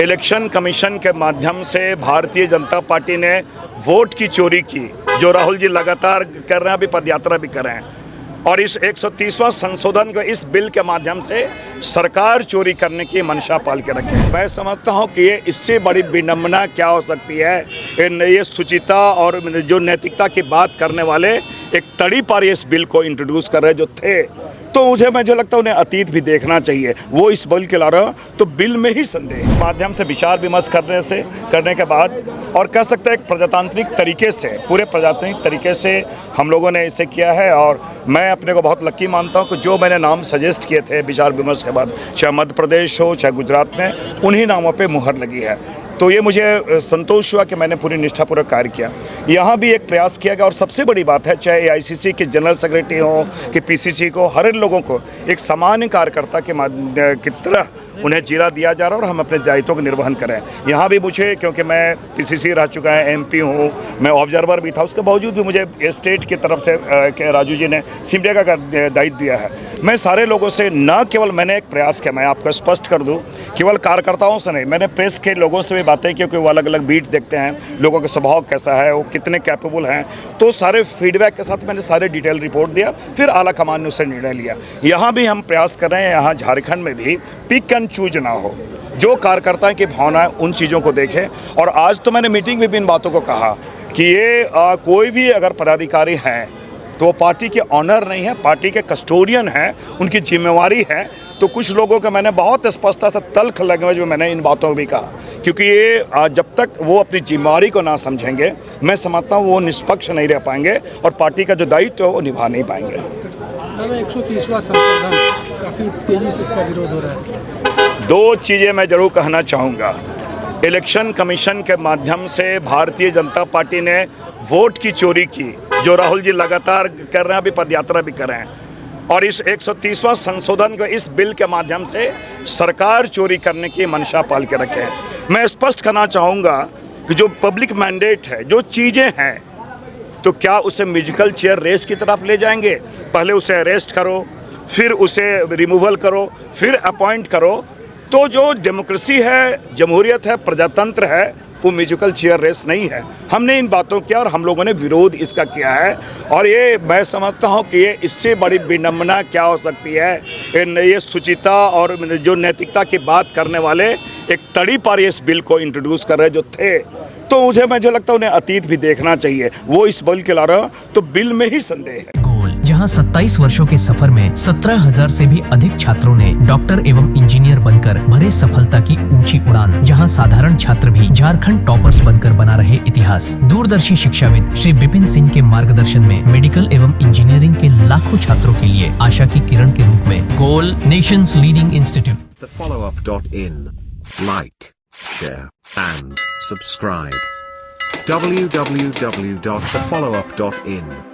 Election commission के माध्यम से भारतीय जनता पार्टी ने वोट की चोरी की, जो राहुल जी लगातार कर रहे हैं, अभी पदयात्रा भी कर रहे हैं। और इस 130वां संशोधन को इस बिल के माध्यम से सरकार चोरी करने की मंशा पाल के रखे। मैं समझता हूं कि ये इससे बड़ी विडंबना क्या हो सकती है। ये सुचिता और जो नैतिकता की बात करने वाले एक तड़ी पार इस बिल को इंट्रोड्यूस कर रहे जो थे, तो मुझे लगता है उन्हें अतीत भी देखना चाहिए। वो इस बिल के ला रहे हो तो बिल में ही संदेह माध्यम से विचार विमर्श करने के बाद और कह सकते हैं एक प्रजातांत्रिक तरीके से, पूरे प्रजातांत्रिक तरीके से हम लोगों ने इसे किया है। और मैं अपने को बहुत लकी मानता हूं कि जो मैंने नाम सजेस्ट किए थे विचार विमर्श के बाद, चाहे मध्य प्रदेश हो चाहे गुजरात में, उन्हीं नामों पर मुहर लगी है। तो ये मुझे संतोष हुआ कि मैंने पूरी निष्ठापूर्वक कार्य किया। यहाँ भी एक प्रयास किया गया और सबसे बड़ी बात है, चाहे AICC के जनरल सेक्रेटरी हो कि PCC को, हर लोगों को एक सामान्य कार्यकर्ता की तरह उन्हें जीरा दिया जा रहा है और हम अपने दायित्वों का निर्वहन करें। यहाँ भी मुझे, क्योंकि मैं PCC रह चुका है, MP हूँ, मैं ऑब्जर्वर भी था, उसके बावजूद भी मुझे स्टेट की तरफ से राजू जी ने सिमडेगा का दायित्व दिया है। मैं सारे लोगों से न केवल मैंने एक प्रयास किया, मैं आपको स्पष्ट कर दूँ, केवल कार्यकर्ताओं से नहीं, मैंने प्रेस के लोगों से भी बातें की, वो अलग अलग बीट देखते हैं, लोगों का स्वभाव कैसा है, वो कितने कैपेबल हैं, तो सारे फीडबैक के साथ मैंने सारे डिटेल रिपोर्ट दिया, फिर आला कमान ने उससे निर्णय लिया। यहाँ भी हम प्रयास कर रहे हैं, यहाँ झारखंड में भी पिक एंड चूज ना हो, जो कार्यकर्ता की भावना है उन चीज़ों को देखें। और आज तो मैंने मीटिंग में भी इन बातों को कहा कि ये कोई भी अगर पदाधिकारी हैं तो वो पार्टी के ऑनर नहीं है, पार्टी के कस्टोडियन हैं, उनकी जिम्मेवारी है। तो कुछ लोगों का मैंने बहुत स्पष्टता से तल्ख लैंग्वेज में मैंने इन बातों को भी कहा, क्योंकि ये जब तक वो अपनी जिम्मेवारी को ना समझेंगे, मैं समझता हूँ वो निष्पक्ष नहीं रह पाएंगे और पार्टी का जो दायित्व है वो निभा नहीं पाएंगे। 130वां संशोधन, काफ़ी तेज़ी से इसका विरोध हो रहा है। दो चीज़ें मैं ज़रूर कहना चाहूँगा। इलेक्शन कमीशन के माध्यम से भारतीय जनता पार्टी ने वोट की चोरी की, जो राहुल जी लगातार कर रहे हैं, अभी पदयात्रा भी कर रहे हैं। और इस 130वां संशोधन को इस बिल के माध्यम से सरकार चोरी करने की मंशा पाल के रखे हैं। मैं स्पष्ट करना चाहूँगा कि जो पब्लिक मैंडेट है, जो चीज़ें हैं, तो क्या उसे म्यूजिकल चेयर रेस की तरफ ले जाएंगे? पहले उसे अरेस्ट करो, फिर उसे रिमूवल करो, फिर अपॉइंट करो। तो जो डेमोक्रेसी है, जमहूरियत है, प्रजातंत्र है, वो म्यूजिकल चेयर रेस नहीं है। हमने इन बातों किया और हम लोगों ने विरोध इसका किया है। और ये मैं समझता हूँ कि ये इससे बड़ी विडंबना क्या हो सकती है। ये सुचिता और जो नैतिकता की बात करने वाले एक तड़ी पार इस बिल को इंट्रोड्यूस कर रहे जो थे, तो मुझे लगता है उन्हें अतीत भी देखना चाहिए। वो इस बिल के ला रहे हो तो बिल में ही संदेह है। जहां 27 वर्षों के सफर में 17,000 से भी अधिक छात्रों ने डॉक्टर एवं इंजीनियर बनकर भरे सफलता की ऊंची उड़ान, जहां साधारण छात्र भी झारखंड टॉपर्स बनकर बना रहे इतिहास। दूरदर्शी शिक्षाविद श्री विपिन सिंह के मार्गदर्शन में मेडिकल एवं इंजीनियरिंग के लाखों छात्रों के लिए आशा की किरण के रूप में गोल, nations leading institute. TheFollowUp.in. Like, share and subscribe. www.thefollowup.in